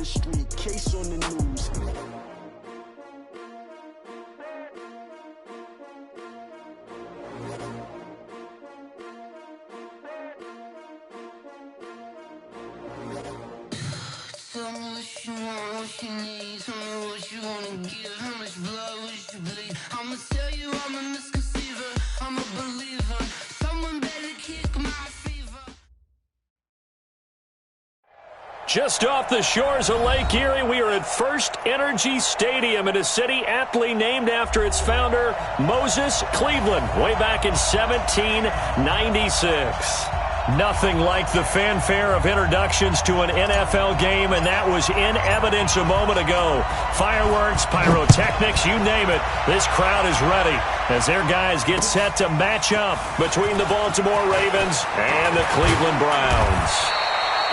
the street, case on the news. Tell me what you want, what you need. Tell me what you wanna give. How much blood would you bleed? I'ma tell you I'm a misconceiver. I'm a believer. Someone better kick my fever. Just off the shores of Lake Erie, we are at First Energy Stadium in a city aptly named after its founder, Moses Cleveland, way back in 1796. Nothing like the fanfare of introductions to an NFL game, and that was in evidence a moment ago. Fireworks, pyrotechnics, you name it. This crowd is ready as their guys get set to match up between the Baltimore Ravens and the Cleveland Browns.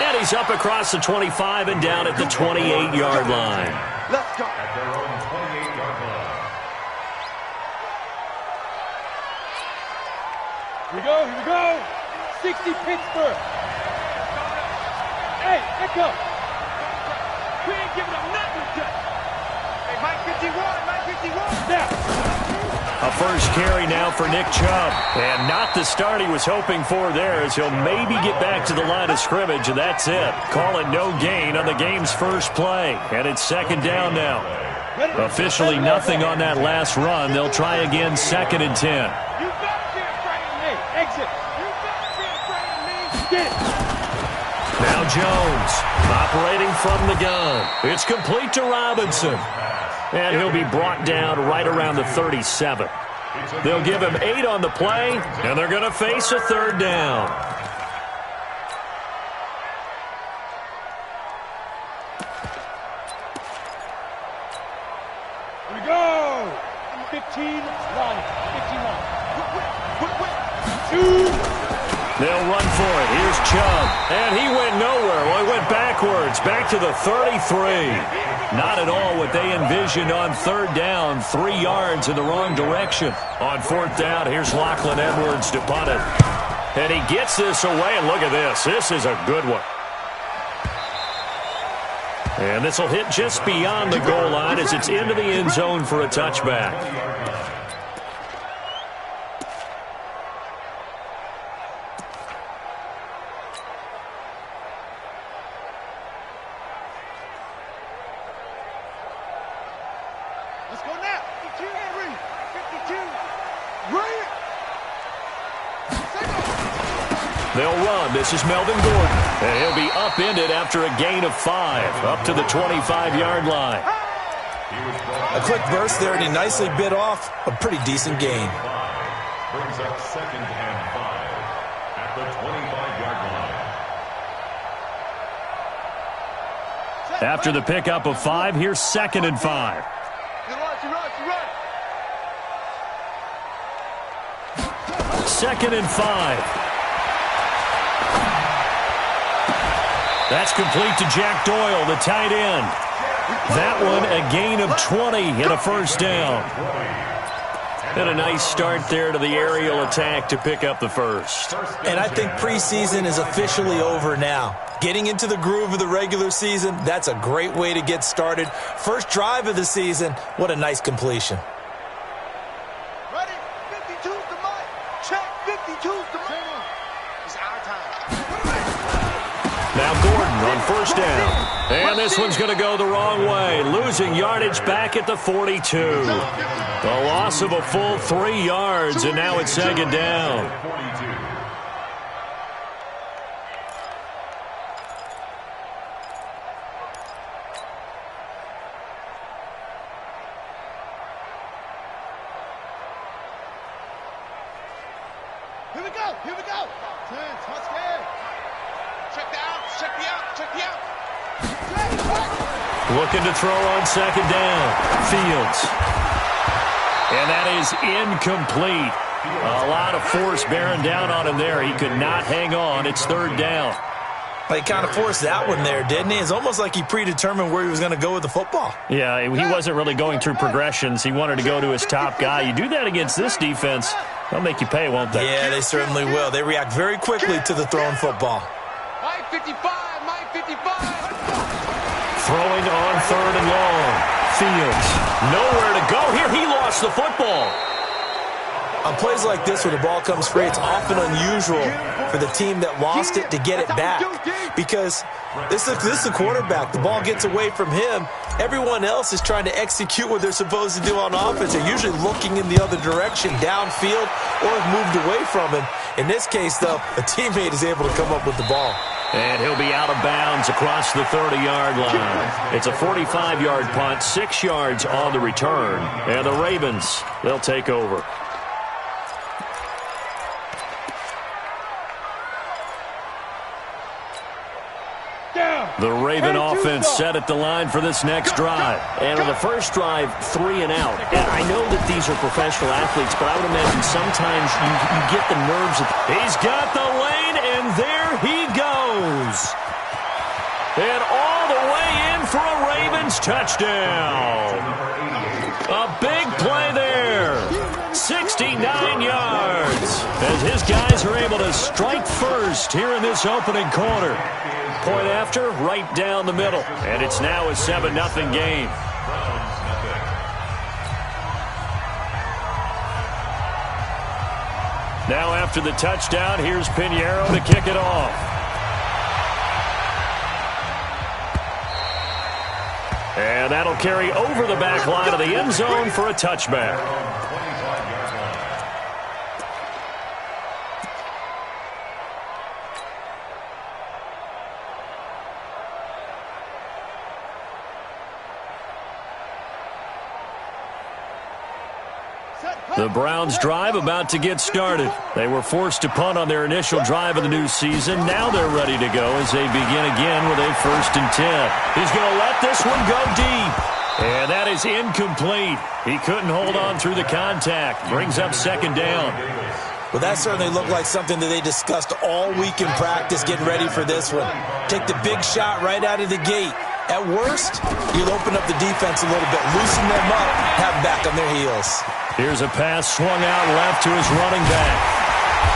And he's up across the 25 and down at the 28-yard line. Let's go. At their own 28-yard line. Here we go, here we go. 60 Pittsburgh. Hey, echo. We ain't giving up nothing to Hey, Mike 51, Mike 51. Now. A first carry now for Nick Chubb. And not the start he was hoping for there, as he'll maybe get back to the line of scrimmage, and that's it. Call it no gain on the game's first play. And it's second down now. Officially nothing on that last run. They'll try again, 2nd and 10. You better be afraid of me. Exit. You better be afraid of me. Get it. Now Jones operating from the gun. It's complete to Robinson. And he'll be brought down right around the 37. They'll give him 8 on the play, and they're going to face a third down. Here we go. 15, Ronnie. 51. 2. They'll run for it. Here's Chubb. And he went nowhere. Well, he went backwards, back to the 33. Not at all what they envisioned on third down. 3 yards in the wrong direction. On fourth down, here's Lachlan Edwards to punt it. And he gets this away, and look at this. This is a good one. And this will hit just beyond the goal line as it's into the end zone for a touchback. Let's go now. 52, Henry. 52. Right. They'll run. This is Melvin Gordon. And he'll be upended after a gain of 5, up to the 25-yard line. A quick burst there, and he nicely bit off a pretty decent gain. Brings up 2nd and 5 at the 25-yard line. After the pickup of 5, here's 2nd and 5. Second and 5. That's complete to Jack Doyle, the tight end. That one, a gain of 20 and a first down. And a nice start there to the aerial attack to pick up the first. And I think preseason is officially over now. Getting into the groove of the regular season, that's a great way to get started. First drive of the season, what a nice completion. Ready? 52's the mic. Check. 52's the mic. It's our time. Now Gordon on first down. And this one's going to go the wrong way. Losing yardage back at the 42. A loss of a full 3 yards, and now it's second down. Here we go. Here we go. 10, touchdown. Check the outs. Check the outs. Check the outs. Looking to throw on second down. Fields. And that is incomplete. A lot of force bearing down on him there. He could not hang on. It's third down. He kind of forced that one there, didn't he? It's almost like he predetermined where he was going to go with the football. Yeah, he wasn't really going through progressions. He wanted to go to his top guy. You do that against this defense, they'll make you pay, won't they? Yeah, they certainly will. They react very quickly to the thrown football. Mike 55, Mike 55. Throwing on 3rd and long. Fields, nowhere to go here. He lost the football. On plays like this, when the ball comes free, it's often unusual for the team that lost it to get it back, because this is the quarterback. The ball gets away from him. Everyone else is trying to execute what they're supposed to do on offense. They're usually looking in the other direction, downfield, or have moved away from him. In this case, though, a teammate is able to come up with the ball. And he'll be out of bounds across the 30-yard line. It's a 45-yard punt, 6 yards on the return. And the Ravens, they'll take over. The Raven offense set at the line for this next drive. And on the first drive, 3 and out. And I know that these are professional athletes, but I would imagine sometimes you get the nerves. He's got the lane, and there he goes. And all the way in for a Ravens touchdown. A big play there. 69 yards. As his guys are able to strike first here in this opening quarter. Point after, right down the middle. And it's now a 7-0 game. Now after the touchdown, here's Pinheiro to kick it off. And that'll carry over the back line of the end zone for a touchback. The Browns' drive about to get started. They were forced to punt on their initial drive of the new season. Now they're ready to go as they begin again with a 1st and 10. He's going to let this one go deep. And that is incomplete. He couldn't hold on through the contact. Brings up 2nd down. Well, that certainly looked like something that they discussed all week in practice, getting ready for this one. Take the big shot right out of the gate. At worst, you'll open up the defense a little bit, loosen them up, have them back on their heels. Here's a pass swung out left to his running back.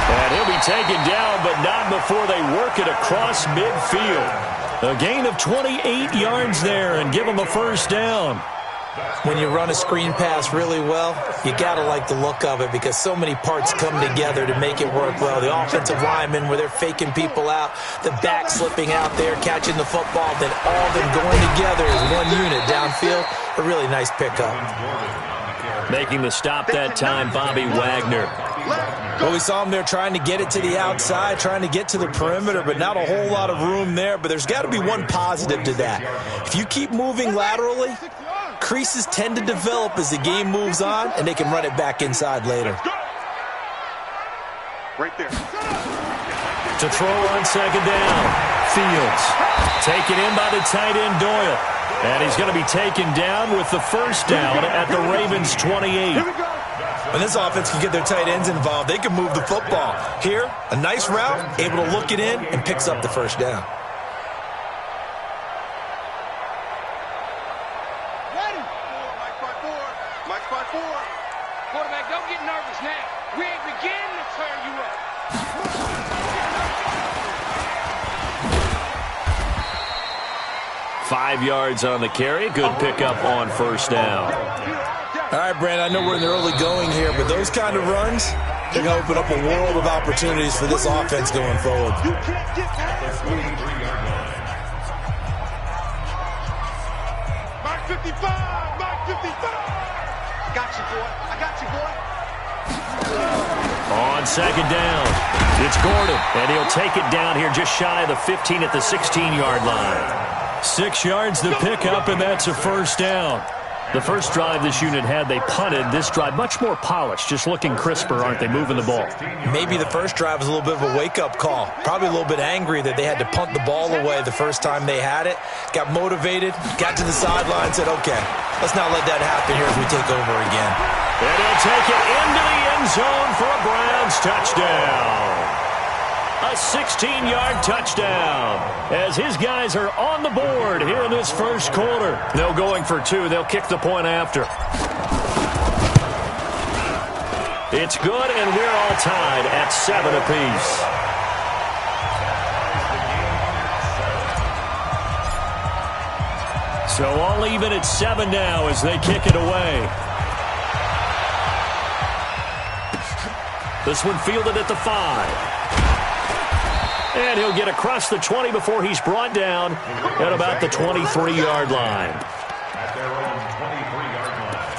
And he'll be taken down, but not before they work it across midfield. A gain of 28 yards there and give him a 1st down. When you run a screen pass really well, you got to like the look of it because so many parts come together to make it work well. The offensive linemen, where they're faking people out, the back slipping out there, catching the football, then all of them going together as one unit downfield. A really nice pickup. Making the stop that time, Bobby Wagner. Well, we saw him there trying to get it to the outside, trying to get to the perimeter, but not a whole lot of room there. But there's got to be one positive to that. If you keep moving laterally, creases tend to develop as the game moves on, and they can run it back inside later. Right there. To throw on 2nd down. Fields. Taken in by the tight end, Doyle. And he's going to be taken down with the 1st down at the Ravens' 28. When this offense can get their tight ends involved, they can move the football. Here, a nice route, able to look it in, and picks up the 1st down. Ready. Mike by 4. Mike by 4. Quarterback, don't get nervous now. We ain't beginning to turn you up. 5 yards on the carry. Good pickup on 1st down. All right, Brandon, I know we're in the early going here, but those kind of runs, they're going to open up a world of opportunities for this offense going forward. You can't get past me. Mark 55. Mark 55. I got you, boy. I got you, boy. On 2nd down, it's Gordon, and he'll take it down here just shy of the 15 at the 16-yard line. 6 yards the pickup, and that's a 1st down. The first drive this unit had, they punted. This drive, much more polished, just looking crisper, aren't they, moving the ball? Maybe the first drive was a little bit of a wake-up call. Probably a little bit angry that they had to punt the ball away the first time they had it. Got motivated, got to the sideline, said, okay, let's not let that happen here as we take over again. And he'll take it into the end zone for a Browns touchdown. A 16-yard touchdown as his guys are on the board here in this first quarter. They're going for 2. They'll kick the point after. It's good, and we're all tied at 7 apiece. So all even at 7 now as they kick it away. This one fielded at the 5. And he'll get across the 20 before he's brought down at about the 23-yard line. At their own 23-yard line.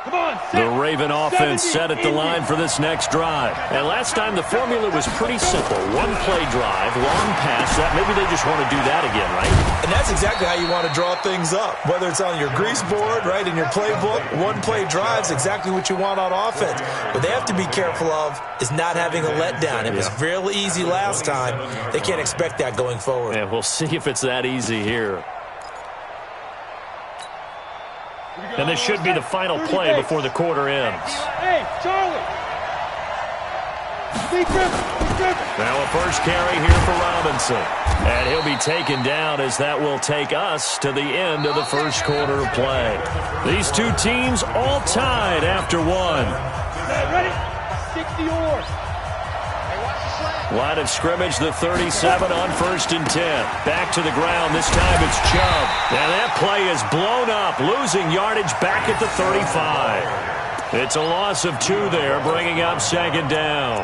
Come on, The Raven offense set at the line for this next drive. And last time the formula was pretty simple. One-play drive, long pass. Maybe they just want to do that again, right? And that's exactly how you want to draw things up. Whether it's on your grease board, right, in your playbook, one-play drive's exactly what you want on offense. What they have to be careful of is not having a letdown. It was really easy last time. They can't expect that going forward. And we'll see if it's that easy here. And this should be the final play before the quarter ends. Hey, Charlie! Now a first carry here for Robinson. And he'll be taken down as that will take us to the end of the first quarter of play. These two teams all tied after one. Ready? 60 oars. Line of scrimmage, the 37 on 1st and 10. Back to the ground. This time it's Chubb. Now that play is blown up, losing yardage back at the 35. It's a loss of 2 there, bringing up 2nd down.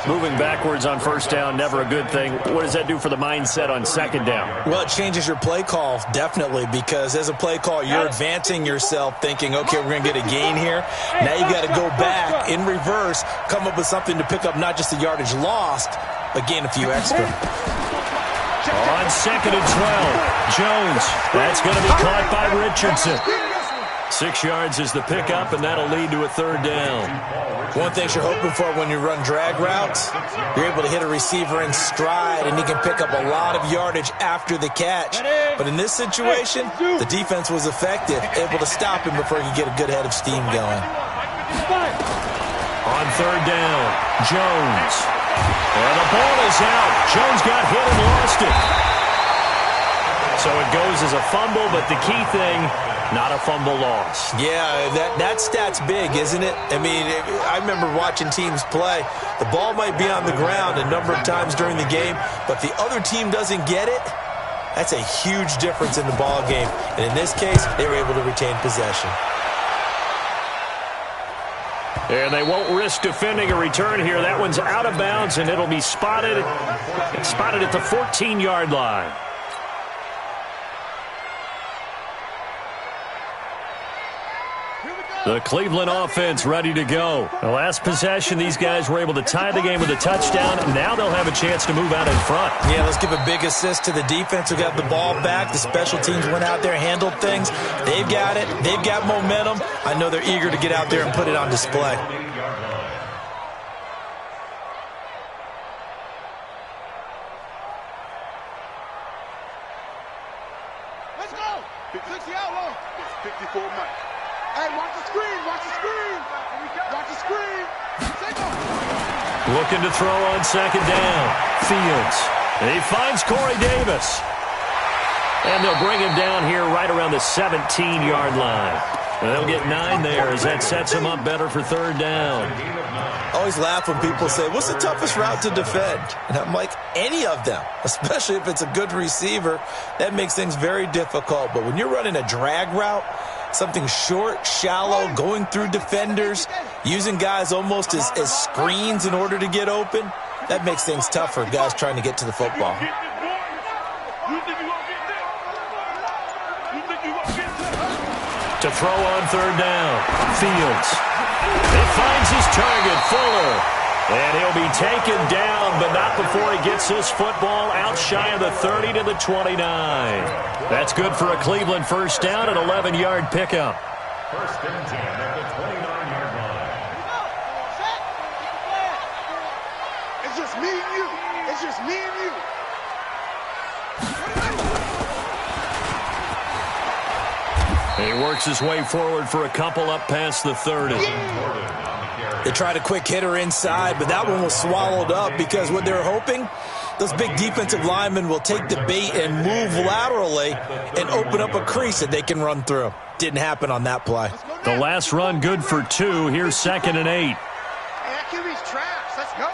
Moving backwards on 1st down, never a good thing. What does that do for the mindset on 2nd down? Well, it changes your play call, definitely, because as a play call, you're advancing yourself thinking, okay, we're going to get a gain here. Now you've got to go back in reverse, come up with something to pick up not just the yardage lost, but gain a few extra. On 2nd and 12, Jones. That's going to be caught by Richardson. 6 yards is the pickup, and that'll lead to a 3rd down. One thing you're hoping for when you run drag routes, you're able to hit a receiver in stride, and he can pick up a lot of yardage after the catch. But in this situation, the defense was effective, able to stop him before he could get a good head of steam going. On 3rd down, Jones. And the ball is out. Jones got hit and lost it. So it goes as a fumble, but the key thing, not a fumble loss. Yeah, that stat's big, isn't it? I mean, I remember watching teams play. The ball might be on the ground a number of times during the game, but if the other team doesn't get it, that's a huge difference in the ball game. And in this case, they were able to retain possession. And they won't risk defending a return here. That one's out of bounds, and it'll be spotted at the 14-yard line. The Cleveland offense ready to go. The last possession, these guys were able to tie the game with a touchdown. Now they'll have a chance to move out in front. Yeah, let's give a big assist to the defense who got the ball back. The special teams went out there, handled things. They've got it. They've got momentum. I know they're eager to get out there and put it on display. Let's go! 60 out low. 54 Mike. Hey, watch the screen, watch the screen. Watch the screen. Looking to throw on 2nd down. Fields. He finds Corey Davis. And they'll bring him down here right around the 17-yard line. And they'll get 9 there as that sets him up better for 3rd down. I always laugh when people say, what's the toughest route to defend? And I'm like, any of them, especially if it's a good receiver. That makes things very difficult. But when you're running a drag route, something short, shallow, going through defenders, using guys almost as screens in order to get open, that makes things tough for guys trying to get to the football. To throw on 3rd down, Fields. He finds his target, Fuller. And he'll be taken down, but not before he gets this football out shy of the 30 to the 29. That's good for a Cleveland 1st down, an 11-yard pickup. 1st and 10 at the 29-yard line. It's just me and you. It's just me and you. He works his way forward for a couple up past the 30. They tried a quick hitter inside, but that one was swallowed up because what they're hoping, those big defensive linemen will take the bait and move laterally and open up a crease that they can run through. Didn't happen on that play. The last run good for 2. Here's 2nd and 8. That QB's trash. Let's go.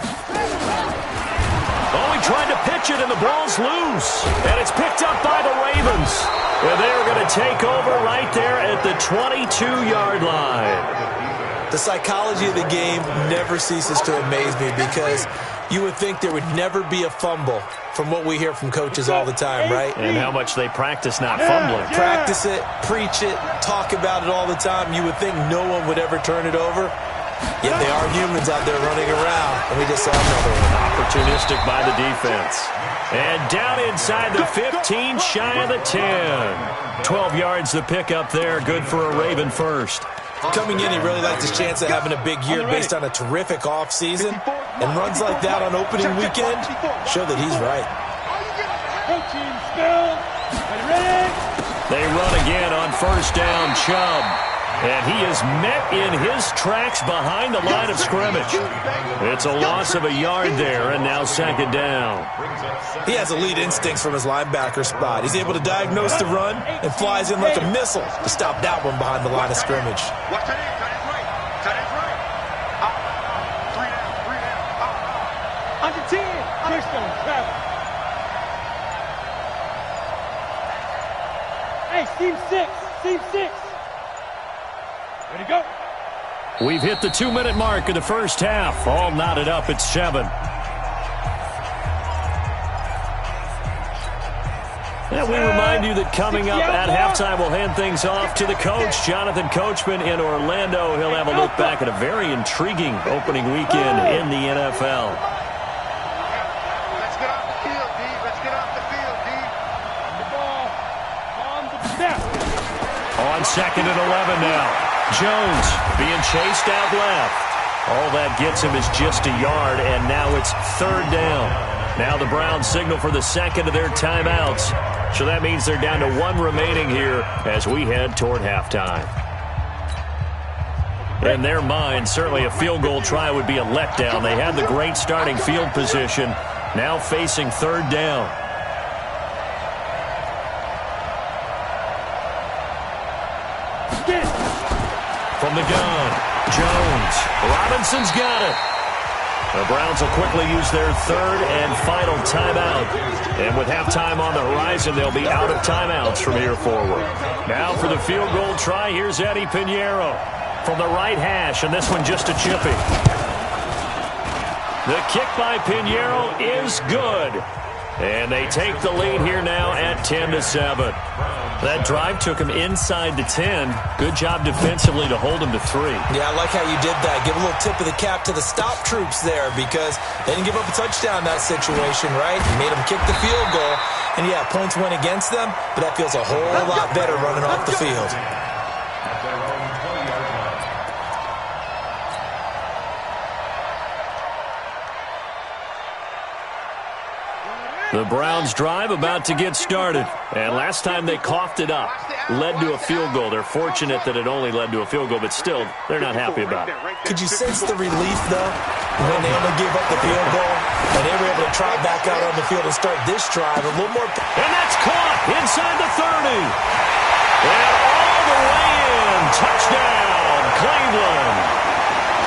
Oh, he tried to pitch catch it, and the ball's loose. And it's picked up by the Ravens. And they're going to take over right there at the 22-yard line. The psychology of the game never ceases to amaze me because you would think there would never be a fumble from what we hear from coaches all the time, right? And how much they practice not fumbling. Practice it, preach it, talk about it all the time. You would think no one would ever turn it over. Yet they are humans out there running around, and we just saw another one. Opportunistic by the defense. And down inside the 15, shy of the 10. 12 yards the pickup there, good for a Raven first. Coming in, he really liked his chance of having a big year based on a terrific offseason. And runs like that on opening weekend show that he's right. They run again on first down, Chubb. And he is met in his tracks behind the line of scrimmage. It's a loss of a yard there, and now second down. He has elite instincts from his linebacker spot. He's able to diagnose the run and flies in like a missile to stop that one behind the line of scrimmage. Watch that in. Tight end's right. Up. 3 down. Up. Under 10. Touchdown. Travel. Hey, team 6. Team 6. Ready to go. We've hit the 2-minute mark of the first half. All knotted up at 7. And we remind you that coming up at halftime, we'll hand things off to the coach, Jonathan Coachman in Orlando. He'll have a look back at a very intriguing opening weekend in the NFL. Let's get off the field, D. Let's get off the field, D. The ball. On the snap. On second and 11 now. Jones being chased out left. All that gets him is just a yard, and now it's third down. Now the Browns signal for the second of their timeouts. So that means they're down to 1 remaining here as we head toward halftime. In their mind, certainly a field goal try would be a letdown. They had the great starting field position, now facing third down. From the gun, Jones. Robinson's got it. The Browns will quickly use their third and final timeout. And with halftime on the horizon, they'll be out of timeouts from here forward. Now for the field goal try, here's Eddie Pinheiro from the right hash, and this one just a chippy. The kick by Pinheiro is good. And they take the lead here now at 10-7. That drive took him inside the 10. Good job defensively to hold him to 3. Yeah, I like how you did that. Give a little tip of the cap to the stop troops there because they didn't give up a touchdown in that situation, right? You made them kick the field goal. And, yeah, points went against them, but that feels a whole lot better running off the field. The Browns drive about to get started. And last time they coughed it up, led to a field goal. They're fortunate that it only led to a field goal, but still, they're not happy about it. Could you sense the relief, though, when they only gave up the field goal and they were able to trot back out on the field and start this drive a little more? And that's caught inside the 30. And all the way in. Touchdown, Cleveland.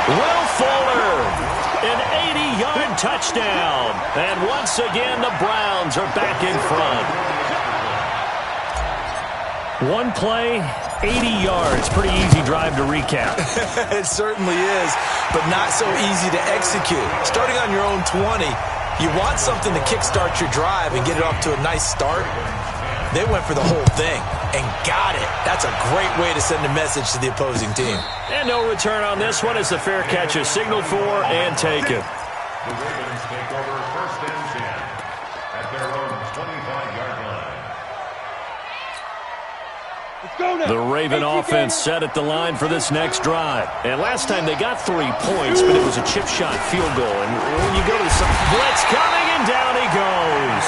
Will Fuller, an 80-yard touchdown. And once again, the Browns are back in front. One play, 80 yards. Pretty easy drive to recap. It certainly is, but not so easy to execute. Starting on your own 20, you want something to kickstart your drive and get it off to a nice start. They went for the whole thing and got it. That's a great way to send a message to the opposing team. And no return on this one as the fair catch is signaled for and taken. The Ravens take over first and 10 at their own 25-yard line. Let's go now. The Raven offense set at the line for this next drive. And last time they got 3 points, but it was a chip shot field goal. And when you go to the blitz coming, and down he goes.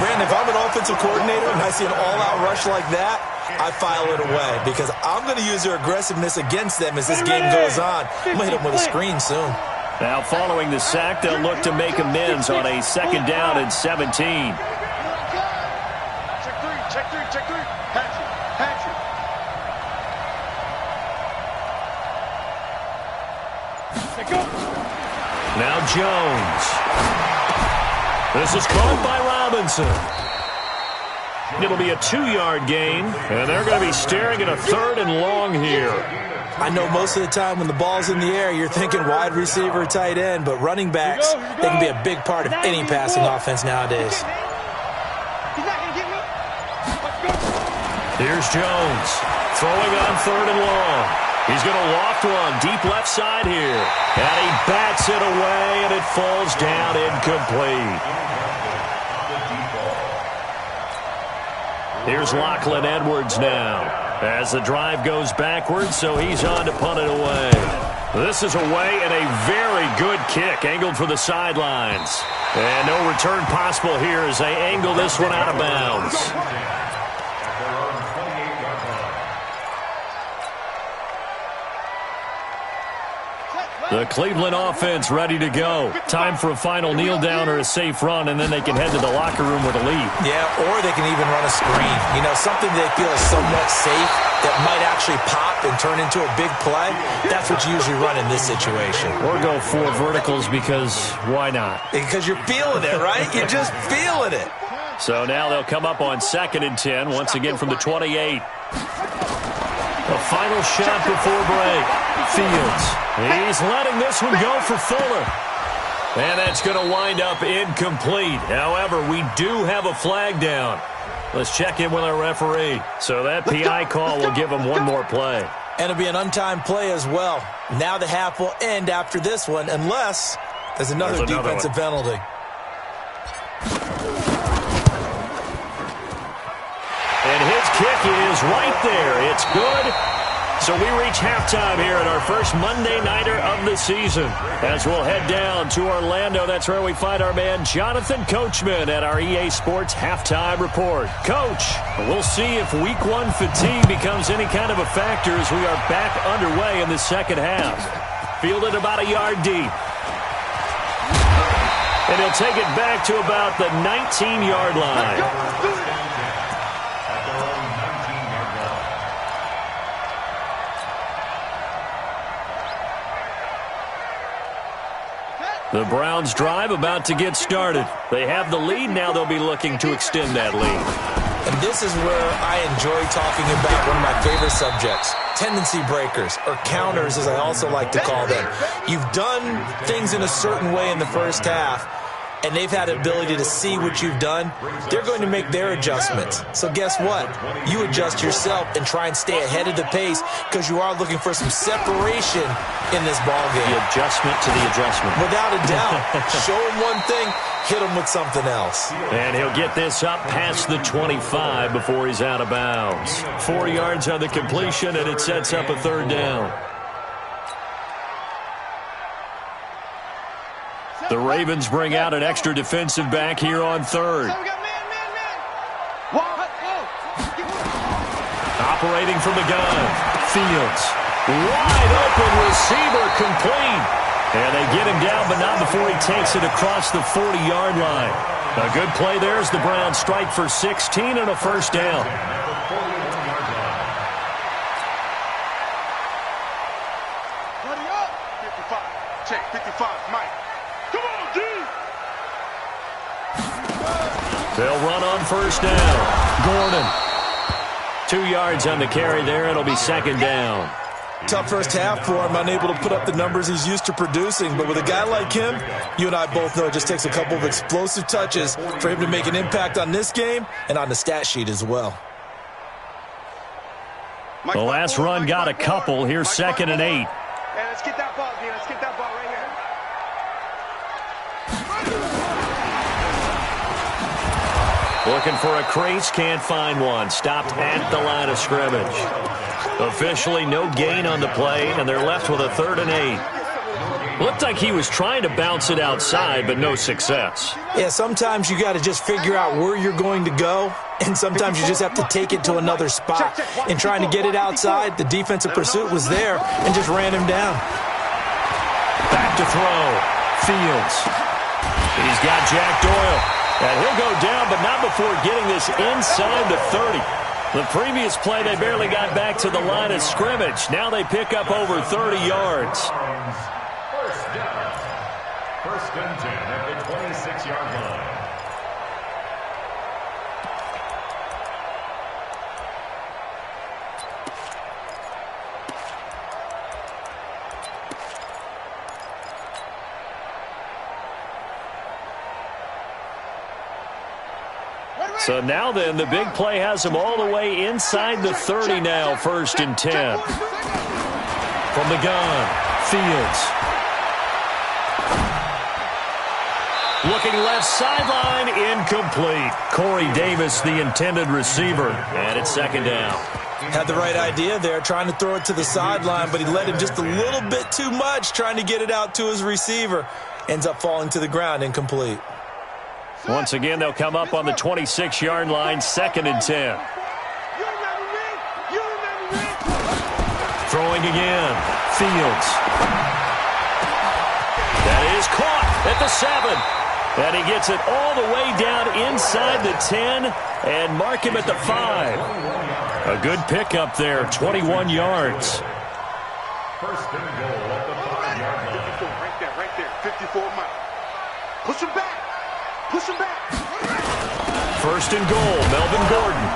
Brandon, if I'm an offensive coordinator and I see an all-out rush like that, I file it away because I'm going to use their aggressiveness against them as this game goes on. I'm going to hit them with a screen soon. Now following the sack, they'll look to make amends on a second down and 17. Check 3, check 3, check 3. Patrick. Now Jones. This is caught by Robinson. It'll be a 2-yard gain, and they're going to be staring at a 3rd and long here. I know most of the time when the ball's in the air, you're thinking wide receiver, tight end, but running backs, they can be a big part of any passing offense nowadays. Here's Jones, throwing on 3rd and long. He's going to loft one deep left side here. And he bats it away, and it falls down incomplete. Here's Lachlan Edwards now as the drive goes backwards, so he's on to punt it away. This is away and a very good kick angled for the sidelines. And no return possible here as they angle this one out of bounds. The Cleveland offense ready to go. Time for a final kneel down or a safe run, and then they can head to the locker room with a lead. Yeah, or they can even run a screen. You know, something they feel is somewhat safe that might actually pop and turn into a big play. That's what you usually run in this situation. Or go 4 verticals because why not? Because you're feeling it, right? You're just feeling it. So now they'll come up on 2nd and 10, once again from the 28. The final shot before break. Fields. He's letting this one go for Fuller. And that's going to wind up incomplete. However, we do have a flag down. Let's check in with our referee. So that PI call will give him one more play. And it'll be an untimed play as well. Now the half will end after this one, unless there's another defensive penalty. And his kick is right there. It's good. So we reach halftime here at our first Monday Nighter of the season. As we'll head down to Orlando, that's where we find our man Jonathan Coachman at our EA Sports Halftime Report. Coach, we'll see if Week 1 fatigue becomes any kind of a factor as we are back underway in the second half. Fielded about a yard deep. And he'll take it back to about the 19-yard line. The Browns drive about to get started. They have the lead. Now they'll be looking to extend that lead. And this is where I enjoy talking about one of my favorite subjects, tendency breakers, or counters as I also like to call them. You've done things in a certain way in the first half, and they've had the ability to see what you've done. They're going to make their adjustments. So guess what? You adjust yourself and try and stay ahead of the pace because you are looking for some separation in this ball game. The adjustment to the adjustment. Without a doubt. Show him one thing, hit him with something else. And he'll get this up past the 25 before he's out of bounds. 4 yards on the completion, and it sets up a 3rd down. The Ravens bring out an extra defensive back here on 3rd. Operating from the gun. Fields. Wide open receiver complete. And they get him down, but not before he takes it across the 40-yard line. A good play there as the Browns strike for 16 and a 1st down. Buddy up. 55. Check. 55. Mike. Come on, D. They'll run on 1st down. Gordon. 2 yards on the carry there. It'll be 2nd down. Tough first half for him, unable to put up the numbers he's used to producing. But with a guy like him, you and I both know it just takes a couple of explosive touches for him to make an impact on this game and on the stat sheet as well. The last run got a couple. Here's 2nd and 8. Hey, let's get that ball, D. Let's get that ball right here. Looking for a crease, can't find one. Stopped at the line of scrimmage. Officially no gain on the play, and they're left with a 3rd and 8. Looked like he was trying to bounce it outside, but no success. Yeah, sometimes you got to just figure out where you're going to go, and sometimes you just have to take it to another spot. In trying to get it outside, the defensive pursuit was there and just ran him down. Back to throw. Fields. He's got Jack Doyle. And he'll go down, but not before getting this inside the 30. The previous play, they barely got back to the line of scrimmage. Now they pick up over 30 yards. 1st down. 1st and 10 at the 26-yard line. So now then, the big play has him all the way inside the 30 now, 1st and 10. From the gun, Fields. Looking left sideline, incomplete. Corey Davis, the intended receiver, and it's 2nd down. Had the right idea there, trying to throw it to the sideline, but he let him just a little bit too much, trying to get it out to his receiver. Ends up falling to the ground, incomplete. Once again, they'll come up on the 26-yard line, 2nd and 10. Throwing again, Fields. That is caught at the 7. And he gets it all the way down inside the 10 and mark him at the 5. A good pickup there, 21 yards. 1st and goal at the 5-yard line. Right there, 54 miles. Push him back. Push him back. 1st and goal, Melvin Gordon.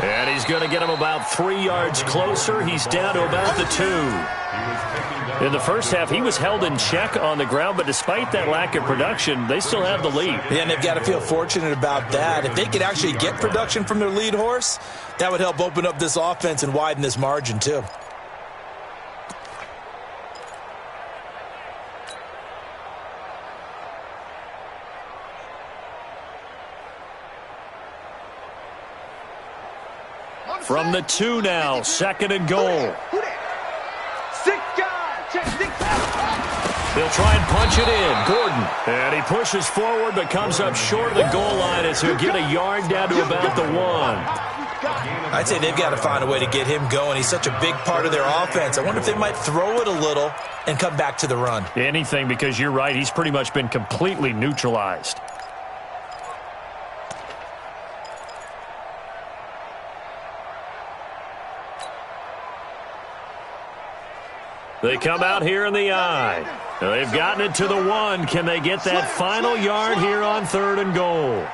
And he's going to get him about 3 yards closer. He's down to about the 2. In the first half, he was held in check on the ground, but despite that lack of production, they still have the lead. Yeah, and they've got to feel fortunate about that. If they could actually get production from their lead horse, that would help open up this offense and widen this margin, too. From the 2 now, 2nd and goal. 6 guys. Check 6 out. They'll try and punch it in. Gordon. And he pushes forward but comes up short of the goal line as he'll get a yard down to about the 1. I'd say they've got to find a way to get him going. He's such a big part of their offense. I wonder if they might throw it a little and come back to the run. Anything, because you're right. He's pretty much been completely neutralized. They come out here in the eye. They've gotten it to the 1. Can they get that final yard here on 3rd and goal?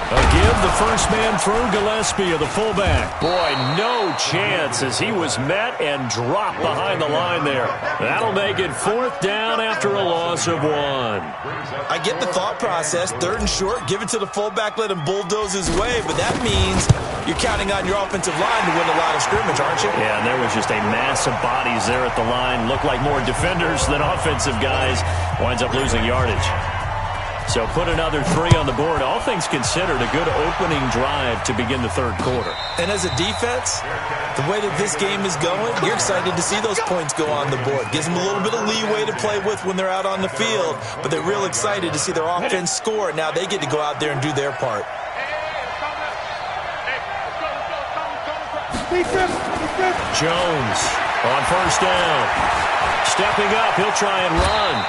A give the first man through, Gillespie of the fullback. Boy, no chance as he was met and dropped behind the line there. That'll make it 4th down after a loss of 1. I get the thought process. 3rd and short, give it to the fullback, let him bulldoze his way, but that means you're counting on your offensive line to win a line of scrimmage, aren't you? Yeah, and there was just a mass of bodies there at the line. Looked like more defenders than offensive guys. Winds up losing yardage. So put another 3 on the board. All things considered, a good opening drive to begin the 3rd quarter. And as a defense, the way that this game is going, you're excited to see those points go on the board. Gives them a little bit of leeway to play with when they're out on the field, but they're real excited to see their offense score. Now they get to go out there and do their part. Jones on 1st down. Stepping up, he'll try and run.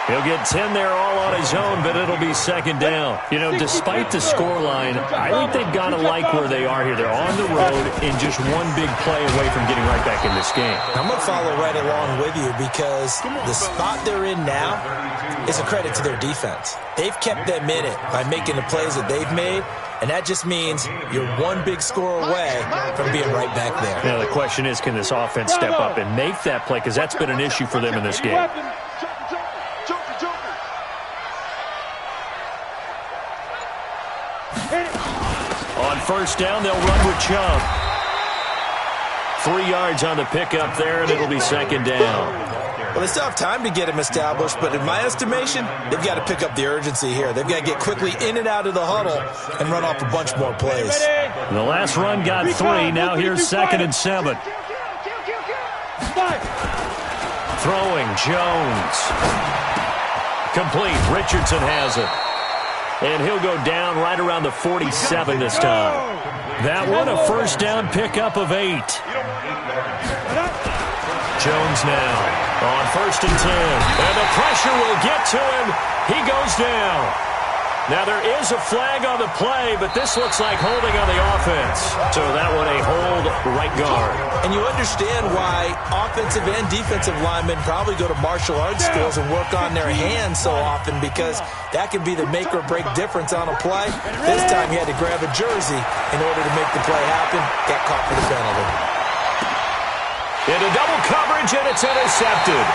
He'll get 10 there all on his own, but it'll be 2nd down. You know, despite the scoreline, I think they've got to like where they are here. They're on the road and just one big play away from getting right back in this game. I'm going to follow right along with you because the spot they're in now is a credit to their defense. They've kept them in it by making the plays that they've made, and that just means you're one big score away from being right back there. Now, the question is, can this offense step up and make that play? Because that's been an issue for them in this game. On 1st down, they'll run with Chubb. 3 yards on the pickup there, and it'll be 2nd down. Well, they still have time to get him established, but in my estimation, they've got to pick up the urgency here. They've got to get quickly in and out of the huddle and run off a bunch more plays. The last run got 3. Now here's 2nd and 7. Throwing, Jones. Complete. Richardson has it. And he'll go down right around the 47 this time. That one a 1st down pickup of 8. Jones now on 1st and 10. And the pressure will get to him. He goes down. Now there is a flag on the play, but this looks like holding on the offense. So that one a hold right guard. And you understand why offensive and defensive linemen probably go to martial arts schools and work on their hands so often, because that can be the make or break difference on a play. This time he had to grab a jersey in order to make the play happen. Got caught for the penalty. Into double coverage, and it's intercepted.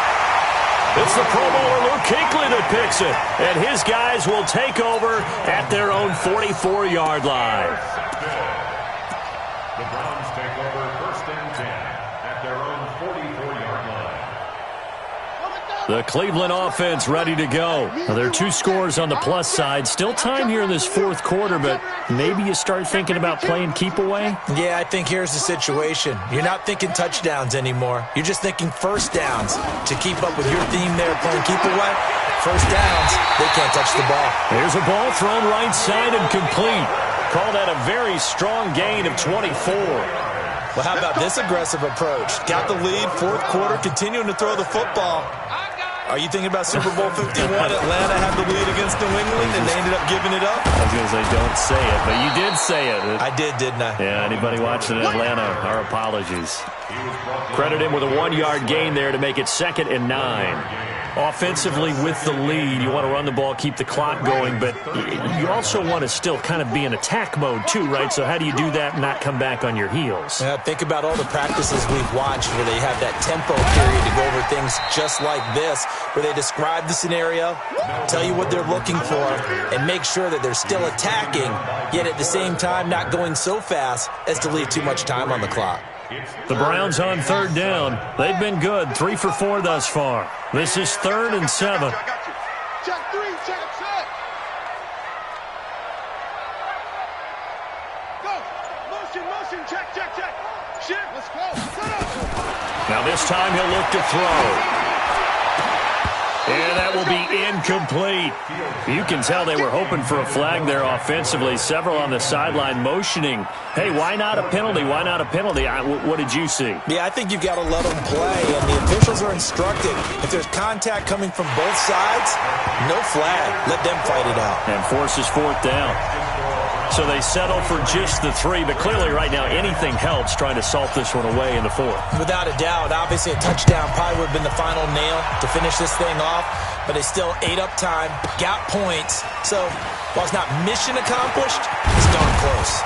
It's the Pro Bowler Luke Kuechly that picks it, and his guys will take over at their own 44-yard line. The Browns take over 1st and 10 at their own 44-yard line. The Cleveland offense ready to go. Now, there are 2 scores on the plus side. Still time here in this 4th quarter, but maybe you start thinking about playing keep away? Yeah, I think here's the situation. You're not thinking touchdowns anymore. You're just thinking first downs. To keep up with your theme there, playing keep away, first downs, they can't touch the ball. Here's a ball thrown right side and complete. Call that a very strong gain of 24. Well, how about this aggressive approach? Got the lead, 4th quarter, continuing to throw the football. Are you thinking about Super Bowl 51? Atlanta had the lead against New England, and they ended up giving it up? I was going to say, don't say it, but you did say it. I did, didn't I? Yeah, anybody watching in Atlanta, our apologies. Credit him with a 1-yard gain there to make it 2nd and 9. Offensively with the lead, you want to run the ball, keep the clock going, but you also want to still kind of be in attack mode too, right? So how do you do that and not come back on your heels? Yeah, think about all the practices we've watched where they have that tempo period to go over things just like this, where they describe the scenario, tell you what they're looking for, and make sure that they're still attacking, yet at the same time not going so fast as to leave too much time on the clock. The Browns on 3rd down. They've been good, 3 for 4 thus far. This is 3rd and 7. I got you. Check 3, check set. Go. Motion, check. Shift, let's go. Set up. Now this time he'll look to throw. And that will be incomplete. You can tell they were hoping for a flag there offensively. Several on the sideline motioning. Hey, why not a penalty? Why not a penalty? What did you see? Yeah, I think you've got to let them play, and the officials are instructed. If there's contact coming from both sides, no flag. Let them fight it out. And forces 4th down. So they settle for just the 3, but clearly right now anything helps trying to salt this one away in the 4th. Without a doubt, obviously a touchdown probably would have been the final nail to finish this thing off, but they still ate up time, got points. So while it's not mission accomplished, it's darn close.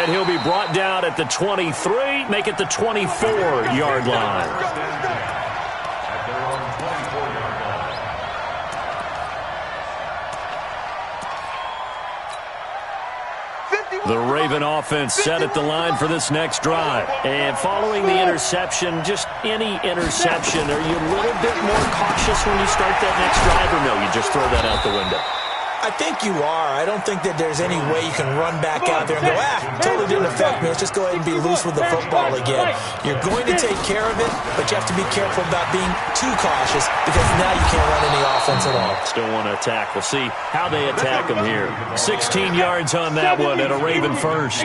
And he'll be brought down at the 23, make it the 24-yard line. At their own 24-yard line. The Raven offense set at the line for this next drive. And following the interception, just any interception, are you a little bit more cautious when you start that next drive, or no, you just throw that out the window? I think you are. I don't think that there's any way you can run back out there and go, totally didn't affect me. Let's just go ahead and be loose with the football again. You're going to take care of it, but you have to be careful about being too cautious because now you can't run any offense at all. Still want to attack. We'll see how they attack them here. 16 yards on that one and a Raven first.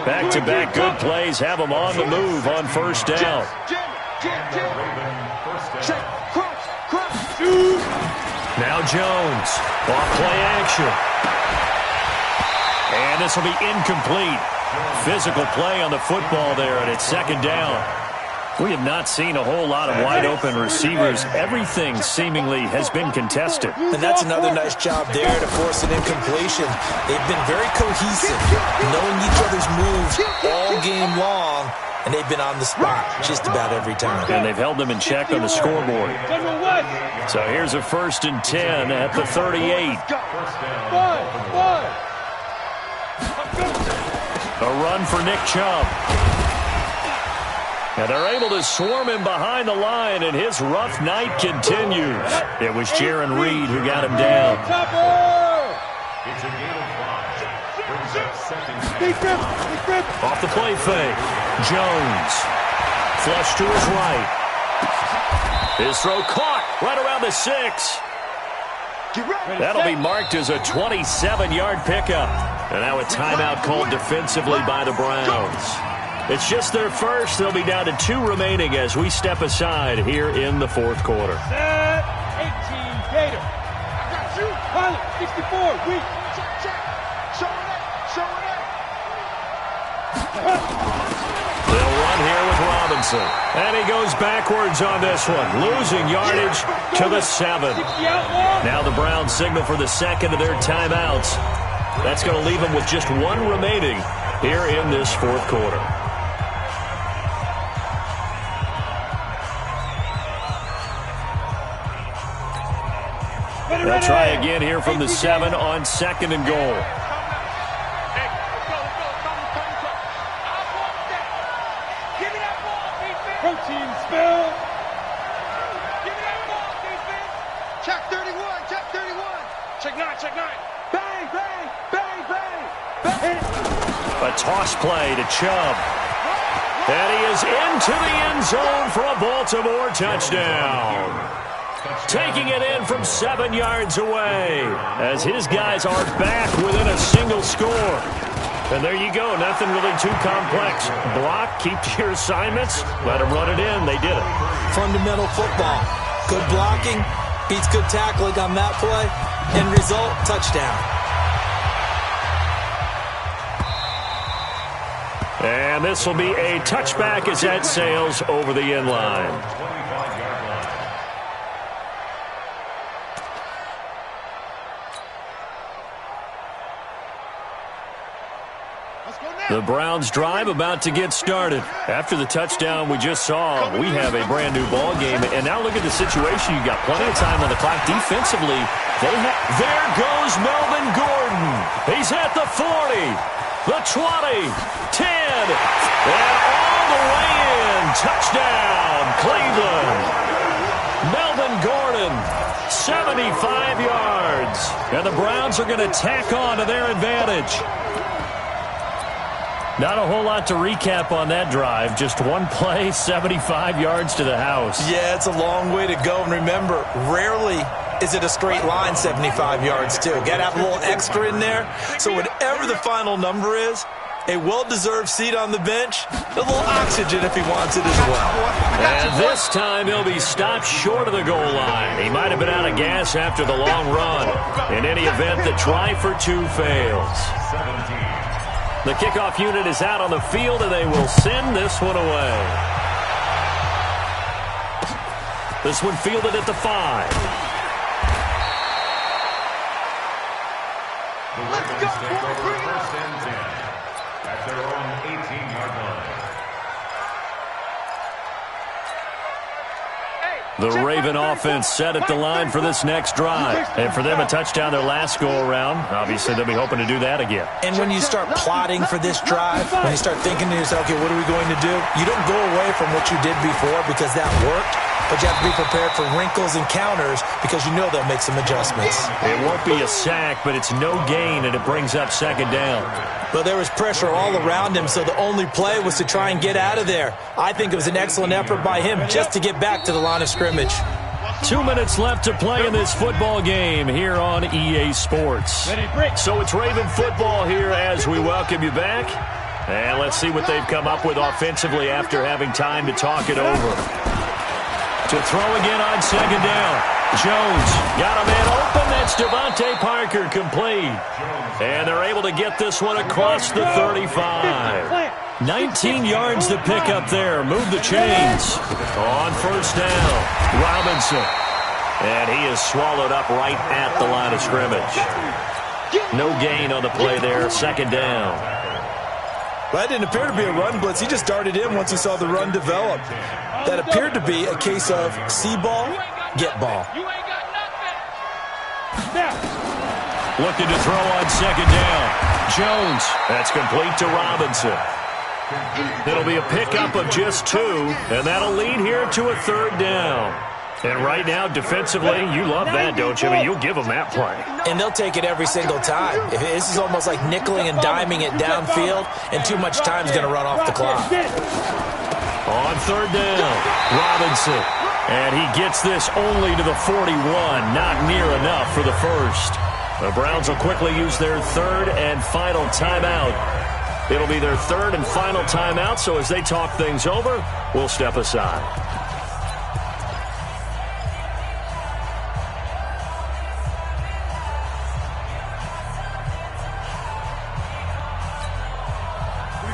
Back-to-back good plays have them on the move on 1st down. Now Jones, off play action. And this will be incomplete. Physical play on the football there, and it's 2nd down. We have not seen a whole lot of wide-open receivers. Everything seemingly has been contested. And that's another nice job there to force an incompletion. They've been very cohesive, knowing each other's moves all game long, and they've been on the spot just about every time. And they've held them in check on the scoreboard. So here's a 1st and 10 at the 38. A run for Nick Chubb. And they're able to swarm him behind the line, and his rough night continues. It was Jaron Reed who got him down. It's a gain of 5. Brings up 2nd. Off the play fake. Jones. Flush to his right. His throw caught right around the 6. That'll be marked as a 27-yard pickup. And now a timeout called defensively by the Browns. It's just their first. They'll be down to 2 remaining as we step aside here in the 4th quarter. Set 18 Gator. I got you. Pilot 64. Weak. Check. Show it. They'll run here with Robinson. And he goes backwards on this one, losing yardage to the 7. Now the Browns signal for the 2nd of their timeouts. That's going to leave them with just 1 remaining here in this 4th quarter. They'll try again here from the 7 on 2nd and goal. Protein spill. Give me that ball, defense. Check 31, check 31. Check 9, check 9. Bang, bang, bang, bang, bang. A toss play to Chubb. And he is into the end zone for a Baltimore touchdown. Taking it in from 7 yards away as his guys are back within a single score. And there you go. Nothing really too complex. Block, keep to your assignments, let them run it in. They did it. Fundamental football. Good blocking beats good tackling on that play. End result, touchdown. And this will be a touchback as that sails over the end line. The Browns drive about to get started. After the touchdown we just saw, we have a brand new ball game. And now look at the situation. You've got plenty of time on the clock. Defensively, there goes Melvin Gordon. He's at the 40, the 20, 10, and all the way in. Touchdown, Cleveland. Melvin Gordon, 75 yards. And the Browns are going to tack on to their advantage. Not a whole lot to recap on that drive. Just one play, 75 yards to the house. Yeah, it's a long way to go. And remember, rarely is it a straight line 75 yards, too. Got to have a little extra in there. So whatever the final number is, a well-deserved seat on the bench, a little oxygen if he wants it as well. And this time he'll be stopped short of the goal line. He might have been out of gas after the long run. In any event, the try for 2 fails. The kickoff unit is out on the field, and they will send this one away. This one fielded at the 5. Let's go, first and 10 at their own 18-yard line. The Raven offense set at the line for this next drive. And for them, a touchdown their last go-around. Obviously, they'll be hoping to do that again. And when you start plotting for this drive, when you start thinking to yourself, okay, what are we going to do? You don't go away from what you did before because that worked, but you have to be prepared for wrinkles and counters because you know they'll make some adjustments. It won't be a sack, but it's no gain, and it brings up 2nd down. But there was pressure all around him, so the only play was to try and get out of there. I think it was an excellent effort by him just to get back to the line of scrimmage. 2 minutes left to play in this football game here on EA Sports. So it's Raven football here as we welcome you back. And let's see what they've come up with offensively after having time to talk it over. To throw again on 2nd down. Jones got a man open. That's Devontae Parker complete. And they're able to get this one across the 35. 19 yards to pick up there. Move the chains. On 1st down, Robinson. And he is swallowed up right at the line of scrimmage. No gain on the play there. 2nd down. Well, that didn't appear to be a run blitz. He just darted in once he saw the run develop. That appeared to be a case of see ball, get ball. You ain't got nothing. Looking to throw on 2nd down. Jones. That's complete to Robinson. It'll be a pickup of just 2, and that'll lead here to a 3rd down. And right now, defensively, you love that, don't you? I mean, you'll give them that play. And they'll take it every single time. This is almost like nickeling and diming it downfield, and too much time is going to run off the clock. On 3rd down, Robinson. And he gets this only to the 41, not near enough for the first. The Browns will quickly use their 3rd and final timeout. It'll be their 3rd and final timeout, so as they talk things over, we'll step aside.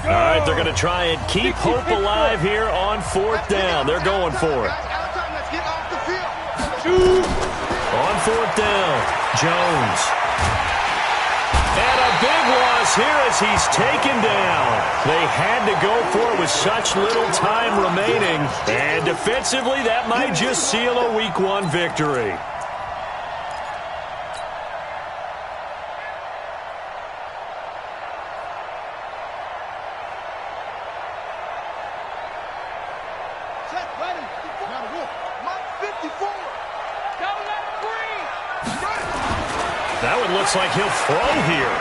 All right, they're going to try and keep hope alive here on 4th down. They're going for it. On 4th down, Jones. And a big loss here as he's taken down. They had to go for it with such little time remaining. And defensively, that might just seal a Week 1 victory. looks like he'll throw here.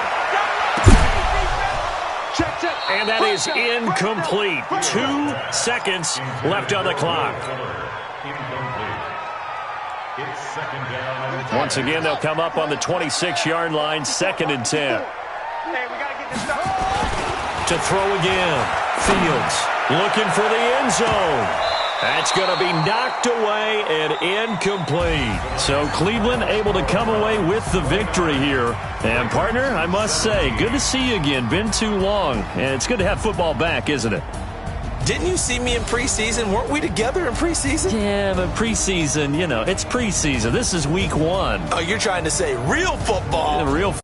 And that is incomplete. 2 seconds left on the clock. Once again, they'll come up on the 26-yard line, 2nd and 10. To throw again. Fields looking for the end zone. That's going to be knocked away and incomplete. So Cleveland able to come away with the victory here. And, partner, I must say, good to see you again. Been too long. And it's good to have football back, isn't it? Didn't you see me in preseason? Weren't we together in preseason? Yeah, but preseason, it's preseason. This is week 1. Oh, you're trying to say real football. Yeah, real